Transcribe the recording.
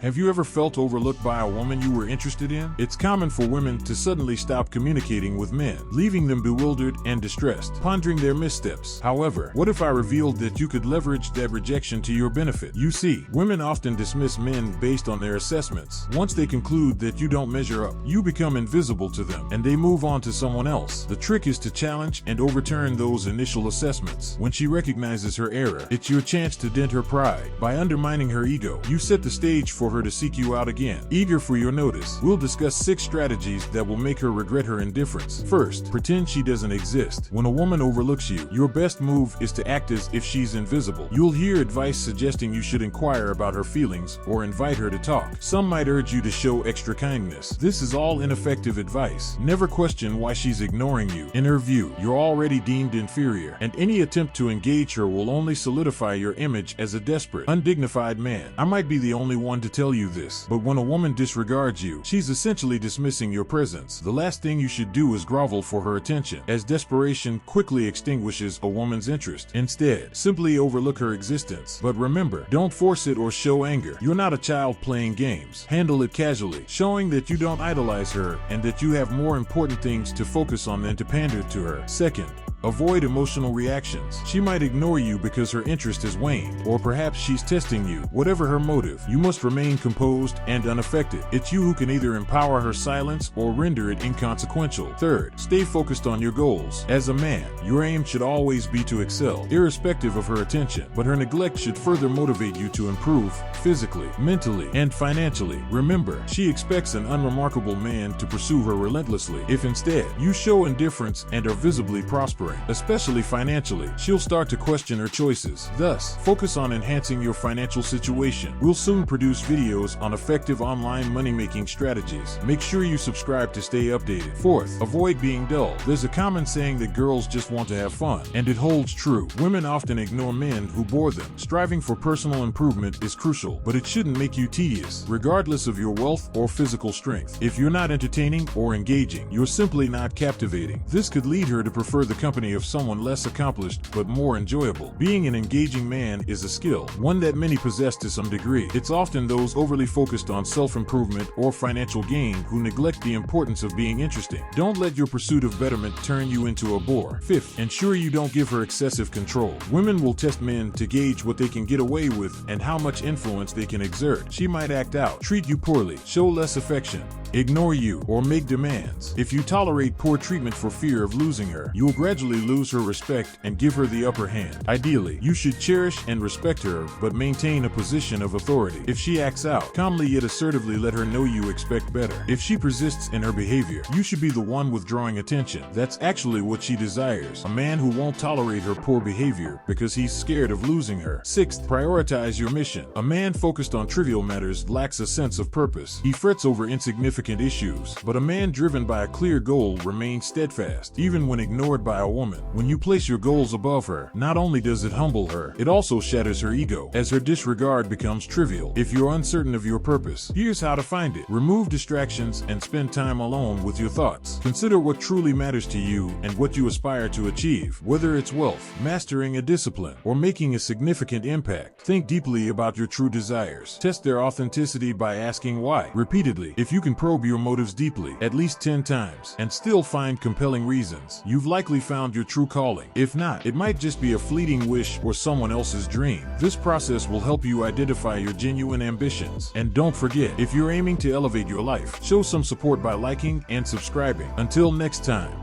Have you ever felt overlooked by a woman you were interested in? It's common for women to suddenly stop communicating with men, leaving them bewildered and distressed, pondering their missteps. However, what if I revealed that you could leverage that rejection to your benefit? You see, women often dismiss men based on their assessments. Once they conclude that you don't measure up, you become invisible to them, and they move on to someone else. The trick is to challenge and overturn those initial assessments. When she recognizes her error, it's your chance to dent her pride. By undermining her ego, you set the stage for her to seek you out again. Eager for your notice, we'll discuss 6 strategies that will make her regret her indifference. First, pretend she doesn't exist. When a woman overlooks you, your best move is to act as if she's invisible. You'll hear advice suggesting you should inquire about her feelings or invite her to talk. Some might urge you to show extra kindness. This is all ineffective advice. Never question why she's ignoring you. In her view, you're already deemed inferior, and any attempt to engage her will only solidify your image as a desperate, undignified man. I might be the only one to tell you this, but when a woman disregards you, she's essentially dismissing your presence. The last thing you should do is grovel for her attention, as desperation quickly extinguishes a woman's interest. Instead, simply overlook her existence. But remember, don't force it or show anger. You're not a child playing games. Handle it casually, showing that you don't idolize her and that you have more important things to focus on than to pander to her. Second, avoid emotional reactions. She might ignore you because her interest has waned, or perhaps she's testing you. Whatever her motive, you must remain composed and unaffected. It's you who can either empower her silence or render it inconsequential. Third, stay focused on your goals. As a man, your aim should always be to excel, irrespective of her attention, but her neglect should further motivate you to improve physically, mentally, and financially. Remember, she expects an unremarkable man to pursue her relentlessly. If instead, you show indifference and are visibly prospering, especially financially, she'll start to question her choices. Thus, focus on enhancing your financial situation. We'll soon produce videos on effective online money-making strategies. Make sure you subscribe to stay updated. Fourth, avoid being dull. There's a common saying that girls just want to have fun, and it holds true. Women often ignore men who bore them. Striving for personal improvement is crucial, but it shouldn't make you tedious, regardless of your wealth or physical strength. If you're not entertaining or engaging, you're simply not captivating. This could lead her to prefer the company of someone less accomplished but more enjoyable. Being an engaging man is a skill, one that many possess to some degree. It's often those overly focused on self-improvement or financial gain who neglect the importance of being interesting. Don't let your pursuit of betterment turn you into a bore. Fifth, ensure you don't give her excessive control. Women will test men to gauge what they can get away with and how much influence they can exert. She might act out, treat you poorly, show less affection, ignore you, or make demands. If you tolerate poor treatment for fear of losing her, you will gradually lose her respect and give her the upper hand. Ideally, you should cherish and respect her, but maintain a position of authority. If she acts out, calmly yet assertively let her know you expect better. If she persists in her behavior, you should be the one withdrawing attention. That's actually what she desires, a man who won't tolerate her poor behavior because he's scared of losing her. Sixth, prioritize your mission. A man focused on trivial matters lacks a sense of purpose. He frets over insignificant issues, but a man driven by a clear goal remains steadfast, even when ignored by a woman. When you place your goals above her, not only does it humble her, it also shatters her ego, as her disregard becomes trivial. If you're uncertain of your purpose, here's how to find it. Remove distractions and spend time alone with your thoughts. Consider what truly matters to you and what you aspire to achieve, whether it's wealth, mastering a discipline, or making a significant impact. Think deeply about your true desires. Test their authenticity by asking why repeatedly. If you can probe your motives deeply, at least 10 times, and still find compelling reasons, you've likely found your true calling. If not, it might just be a fleeting wish or someone else's dream. This process will help you identify your genuine ambitions. And don't forget, if you're aiming to elevate your life, show some support by liking and subscribing. Until next time.